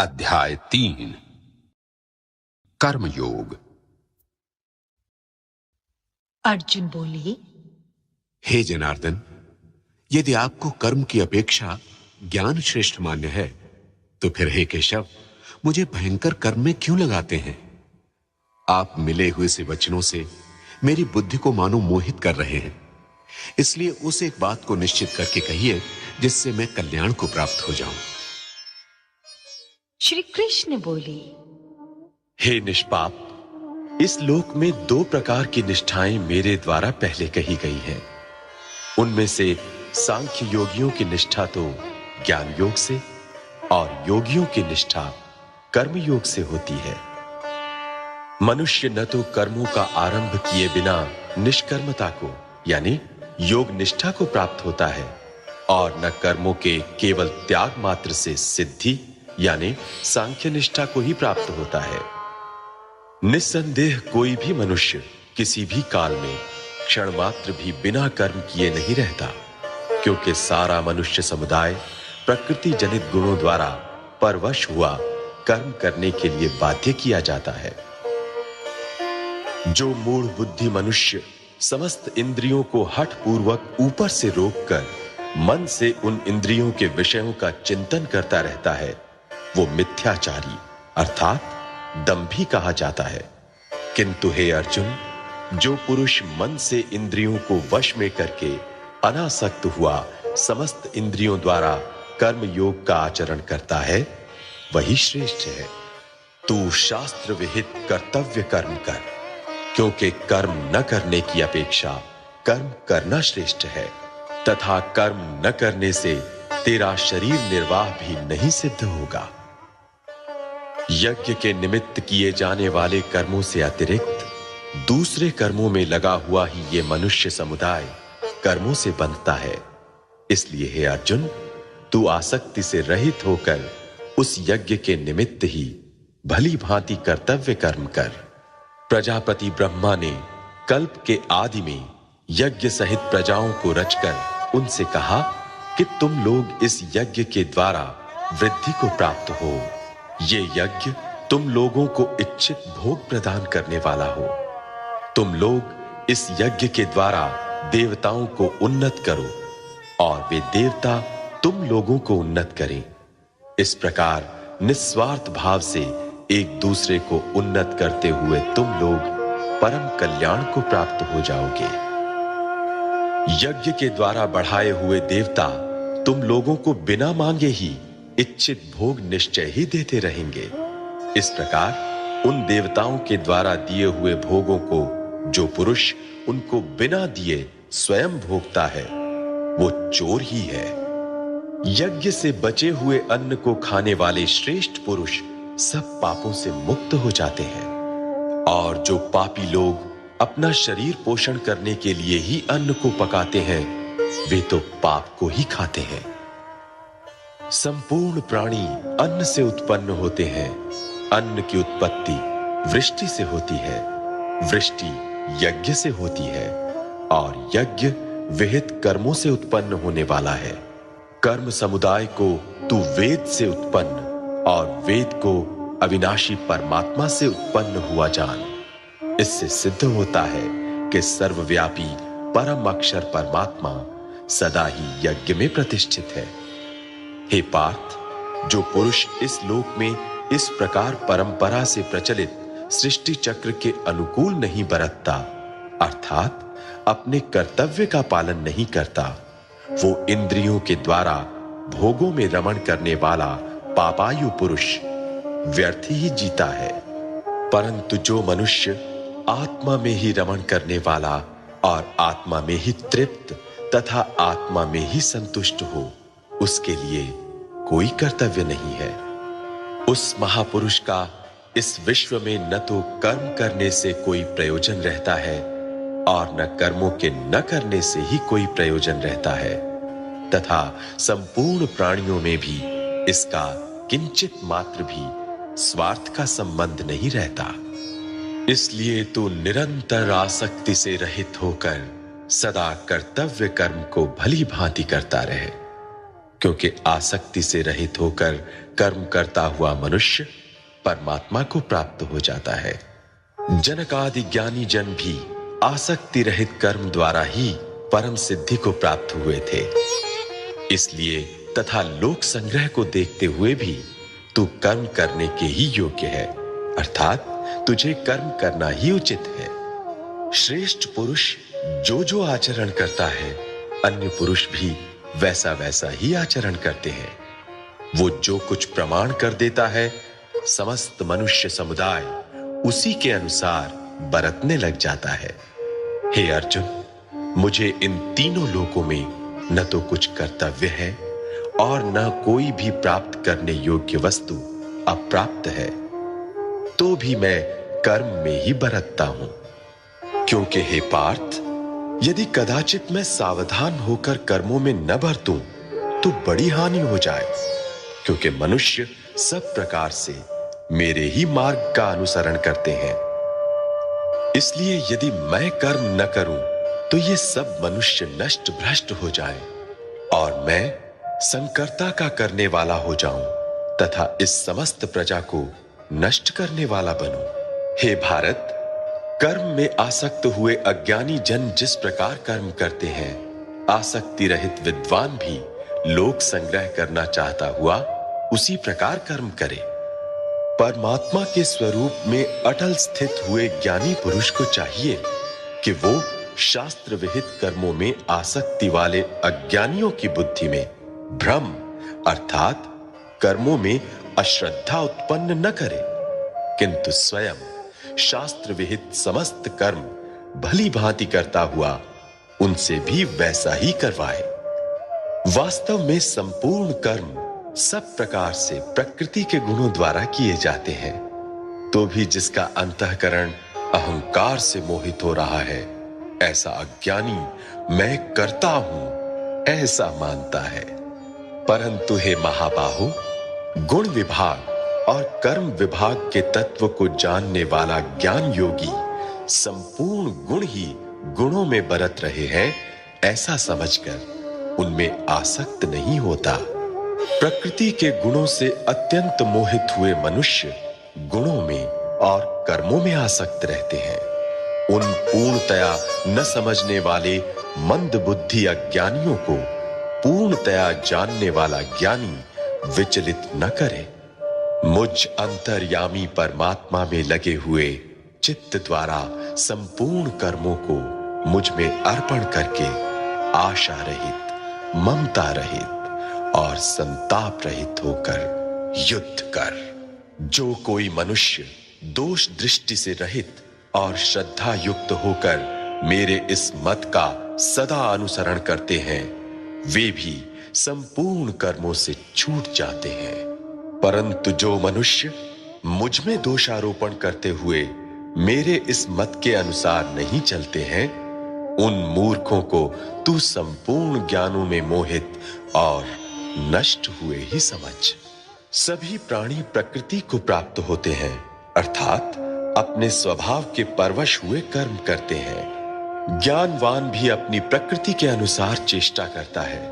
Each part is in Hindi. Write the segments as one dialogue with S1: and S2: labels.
S1: अध्याय 3 कर्मयोग।
S2: अर्जुन बोले,
S3: हे जनार्दन, यदि आपको कर्म की अपेक्षा ज्ञान श्रेष्ठ मान्य है, तो फिर हे केशव, मुझे भयंकर कर्म में क्यों लगाते हैं? आप मिले हुए से वचनों से मेरी बुद्धि को मानो मोहित कर रहे हैं। इसलिए उस एक बात को निश्चित करके कहिए जिससे मैं कल्याण को प्राप्त हो जाऊं।
S2: श्री कृष्ण बोले,
S4: हे निष्पाप, इस लोक में 2 प्रकार की निष्ठाएं मेरे द्वारा पहले कही गई हैं। उनमें से सांख्य योगियों की निष्ठा तो ज्ञान योग से और योगियों की निष्ठा कर्म योग से होती है। मनुष्य न तो कर्मों का आरंभ किए बिना निष्कर्मता को यानी योग निष्ठा को प्राप्त होता है और न कर्मों के केवल त्याग मात्र से सिद्धि यानी सांख्य निष्ठा को ही प्राप्त होता है। निस्संदेह कोई भी मनुष्य किसी भी काल में क्षण मात्र भी बिना कर्म किए नहीं रहता, क्योंकि सारा मनुष्य समुदाय प्रकृति जनित गुणों द्वारा परवश हुआ कर्म करने के लिए बाध्य किया जाता है। जो मूढ़ बुद्धि मनुष्य समस्त इंद्रियों को हठ पूर्वक ऊपर से रोककर मन से उन इंद्रियों के विषयों का चिंतन करता रहता है, वो मिथ्याचारी अर्थात दंभी कहा जाता है। किंतु हे अर्जुन, जो पुरुष मन से इंद्रियों को वश में करके अनासक्त हुआ समस्त इंद्रियों द्वारा कर्म योग का आचरण करता है, वही श्रेष्ठ है। तू शास्त्र विहित कर्तव्य कर्म कर, क्योंकि कर्म न करने की अपेक्षा कर्म करना श्रेष्ठ है, तथा कर्म न करने से तेरा शरीर निर्वाह भी नहीं सिद्ध होगा। यज्ञ के निमित्त किए जाने वाले कर्मों से अतिरिक्त दूसरे कर्मों में लगा हुआ ही ये मनुष्य समुदाय कर्मों से बंधता है। इसलिए हे अर्जुन, तू आसक्ति से रहित होकर उस यज्ञ के निमित्त ही भली भांति कर्तव्य कर्म कर। प्रजापति ब्रह्मा ने कल्प के आदि में यज्ञ सहित प्रजाओं को रचकर उनसे कहा कि तुम लोग इस यज्ञ के द्वारा वृद्धि को प्राप्त हो। ये यज्ञ तुम लोगों को इच्छित भोग प्रदान करने वाला हो। तुम लोग इस यज्ञ के द्वारा देवताओं को उन्नत करो और वे देवता तुम लोगों को उन्नत करें। इस प्रकार निस्वार्थ भाव से एक दूसरे को उन्नत करते हुए तुम लोग परम कल्याण को प्राप्त हो जाओगे। यज्ञ के द्वारा बढ़ाए हुए देवता तुम लोगों को बिना मांगे ही इच्छित भोग निश्चय ही देते रहेंगे। इस प्रकार उन देवताओं के द्वारा दिए हुए भोगों को जो पुरुष उनको बिना दिए स्वयं भोगता है, वो चोर ही है। यज्ञ से बचे हुए अन्न को खाने वाले श्रेष्ठ पुरुष सब पापों से मुक्त हो जाते हैं, और जो पापी लोग अपना शरीर पोषण करने के लिए ही अन्न को पकाते हैं, वे तो पाप को ही खाते हैं। संपूर्ण प्राणी अन्न से उत्पन्न होते हैं। अन्न की उत्पत्ति वृष्टि से होती है, वृष्टि यज्ञ से होती है, और यज्ञ विहित कर्मों से उत्पन्न होने वाला है। कर्म समुदाय को तू वेद से उत्पन्न और वेद को अविनाशी परमात्मा से उत्पन्न हुआ जान। इससे सिद्ध होता है कि सर्वव्यापी परम अक्षर परमात्मा सदा ही यज्ञ में प्रतिष्ठित है। हे पार्थ, जो पुरुष इस लोक में इस प्रकार परंपरा से प्रचलित सृष्टि चक्र के अनुकूल नहीं बरतता, अर्थात अपने कर्तव्य का पालन नहीं करता, वो इंद्रियों के द्वारा भोगों में रमण करने वाला पापायु पुरुष व्यर्थ ही जीता है। परंतु जो मनुष्य आत्मा में ही रमण करने वाला और आत्मा में ही तृप्त तथा आत्मा में ही संतुष्ट हो, उसके लिए कोई कर्तव्य नहीं है। उस महापुरुष का इस विश्व में न तो कर्म करने से कोई प्रयोजन रहता है और न कर्मों के न करने से ही कोई प्रयोजन रहता है, तथा संपूर्ण प्राणियों में भी इसका किंचित मात्र भी स्वार्थ का संबंध नहीं रहता। इसलिए तू निरंतर आसक्ति से रहित होकर सदा कर्तव्य कर्म को भली भांति करता रहे, क्योंकि आसक्ति से रहित होकर कर्म करता हुआ मनुष्य परमात्मा को प्राप्त हो जाता है। जनक आदि ज्ञानी जन भी आसक्ति रहित कर्म द्वारा ही परम सिद्धि को प्राप्त हुए थे। इसलिए तथा लोक संग्रह को देखते हुए भी तू कर्म करने के ही योग्य है, अर्थात तुझे कर्म करना ही उचित है। श्रेष्ठ पुरुष जो जो आचरण करता है, अन्य पुरुष भी वैसा वैसा ही आचरण करते हैं। वो जो कुछ प्रमाण कर देता है, समस्त मनुष्य समुदाय उसी के अनुसार बरतने लग जाता है। हे अर्जुन, मुझे इन तीनों लोकों में न तो कुछ कर्तव्य है और न कोई भी प्राप्त करने योग्य वस्तु अप्राप्त है, तो भी मैं कर्म में ही बरतता हूं। क्योंकि हे पार्थ, यदि कदाचित मैं सावधान होकर कर्मों में न बरतूं तो बड़ी हानि हो जाए, क्योंकि मनुष्य सब प्रकार से मेरे ही मार्ग का अनुसरण करते हैं। इसलिए यदि मैं कर्म न करूं तो ये सब मनुष्य नष्ट भ्रष्ट हो जाए और मैं संकर्ता का करने वाला हो जाऊं तथा इस समस्त प्रजा को नष्ट करने वाला बनूं। हे भारत, कर्म में आसक्त हुए अज्ञानी जन जिस प्रकार कर्म करते हैं, आसक्ति रहित विद्वान भी लोक संग्रह करना चाहता हुआ उसी प्रकार कर्म करे। परमात्मा के स्वरूप में अटल स्थित हुए ज्ञानी पुरुष को चाहिए कि वो शास्त्र विहित कर्मों में आसक्ति वाले अज्ञानियों की बुद्धि में भ्रम अर्थात कर्मों में अश्रद्धा उत्पन्न न करे, किंतु स्वयं शास्त्र विहित समस्त कर्म भली भांति करता हुआ उनसे भी वैसा ही करवाए। वास्तव में संपूर्ण कर्म सब प्रकार से प्रकृति के गुणों द्वारा किए जाते हैं, तो भी जिसका अंतःकरण अहंकार से मोहित हो रहा है, ऐसा अज्ञानी मैं करता हूं ऐसा मानता है। परंतु हे महाबाहो, गुण विभाग और कर्म विभाग के तत्व को जानने वाला ज्ञान योगी संपूर्ण गुण ही गुणों में बरत रहे हैं ऐसा समझकर उनमें आसक्त नहीं होता। प्रकृति के गुणों से अत्यंत मोहित हुए मनुष्य गुणों में और कर्मों में आसक्त रहते हैं। उन पूर्णतया न समझने वाले मंद बुद्धि अज्ञानियों को पूर्णतया जानने वाला ज्ञानी विचलित न करे। मुझ अंतर्यामी परमात्मा में लगे हुए चित्त द्वारा संपूर्ण कर्मों को मुझ में अर्पण करके आशा रहित, ममता रहित और संताप रहित होकर युद्ध कर। जो कोई मनुष्य दोष दृष्टि से रहित और श्रद्धा युक्त होकर मेरे इस मत का सदा अनुसरण करते हैं, वे भी संपूर्ण कर्मों से छूट जाते हैं। परंतु जो मनुष्य मुझ में दोषारोपण करते हुए मेरे इस मत के अनुसार नहीं चलते हैं, उन मूर्खों को तू संपूर्ण ज्ञानों में मोहित और नष्ट हुए ही समझ। सभी प्राणी प्रकृति को प्राप्त होते हैं, अर्थात अपने स्वभाव के परवश हुए कर्म करते हैं। ज्ञानवान भी अपनी प्रकृति के अनुसार चेष्टा करता है,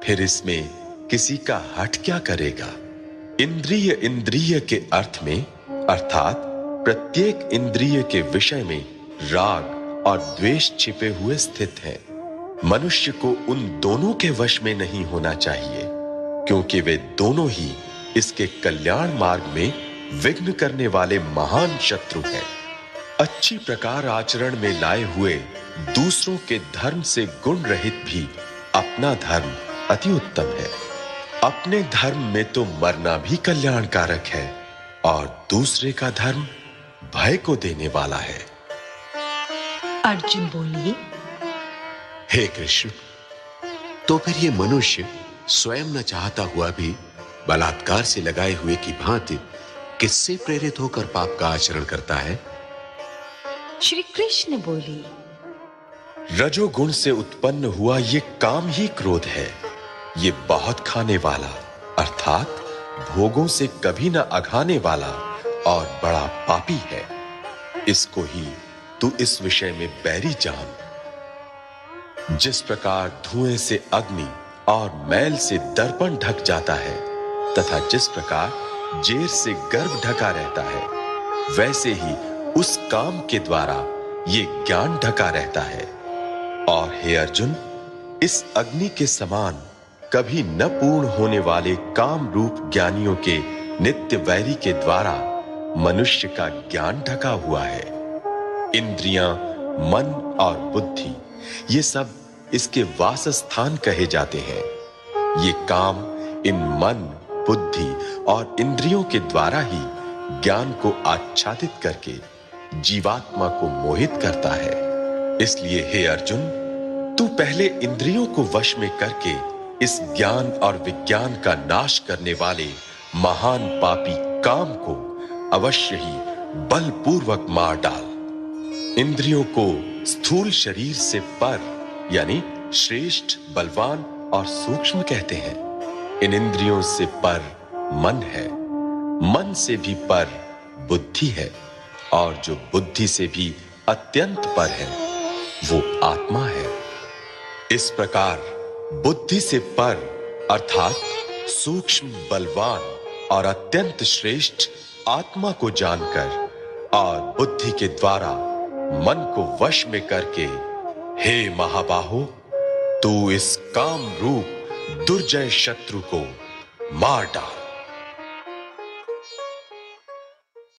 S4: फिर इसमें किसी का हठ क्या करेगा। इंद्रिय इंद्रिय के अर्थ में अर्थात प्रत्येक इंद्रिय के विषय में राग और द्वेष छिपे हुए स्थित है। मनुष्य को उन दोनों के वश में नहीं होना चाहिए, क्योंकि वे दोनों ही इसके कल्याण मार्ग में विघ्न करने वाले महान शत्रु हैं। अच्छी प्रकार आचरण में लाए हुए दूसरों के धर्म से गुण रहित भी अपना धर्म अति उत्तम है। अपने धर्म में तो मरना भी कल्याणकारक है और दूसरे का धर्म भय को देने वाला है।
S2: अर्जुन बोले,
S3: हे कृष्ण, तो फिर ये मनुष्य स्वयं न चाहता हुआ भी बलात्कार से लगाए हुए की भांति किससे प्रेरित होकर पाप का आचरण करता है?
S2: श्री कृष्ण बोले,
S4: रजोगुण से उत्पन्न हुआ ये काम ही क्रोध है। ये बहुत खाने वाला अर्थात भोगों से कभी न अघाने वाला और बड़ा पापी है। इसको ही तू इस विषय में बैरी जान। जिस प्रकार धुएं से अग्नि और मैल से दर्पण ढक जाता है तथा जिस प्रकार जेर से गर्भ ढका रहता है, वैसे ही उस काम के द्वारा ये ज्ञान ढका रहता है। और हे अर्जुन, इस अग्नि के समान कभी न पूर्ण होने वाले काम रूप ज्ञानियों के नित्य वैरी के द्वारा मनुष्य का ज्ञान ढका हुआ है। इंद्रियां, मन और बुद्धि ये सब इसके वासस्थान कहे जाते हैं। ये काम इन मन, बुद्धि और इंद्रियों के द्वारा ही ज्ञान को आच्छादित करके जीवात्मा को मोहित करता है। इसलिए हे अर्जुन, तू पहले इंद्रियों को वश में करके इस ज्ञान और विज्ञान का नाश करने वाले महान पापी काम को अवश्य ही बलपूर्वक मार डाल। इंद्रियों को स्थूल शरीर से पर यानी श्रेष्ठ, बलवान और सूक्ष्म कहते हैं। इन इंद्रियों से पर मन है, मन से भी पर बुद्धि है, और जो बुद्धि से भी अत्यंत पर है वो आत्मा है। इस प्रकार बुद्धि से पर अर्थात सूक्ष्म, बलवान और अत्यंत श्रेष्ठ आत्मा को जानकर और बुद्धि के द्वारा मन को वश में करके, हे महाबाहो, तू इस काम रूप दुर्जय शत्रु को मार डाल।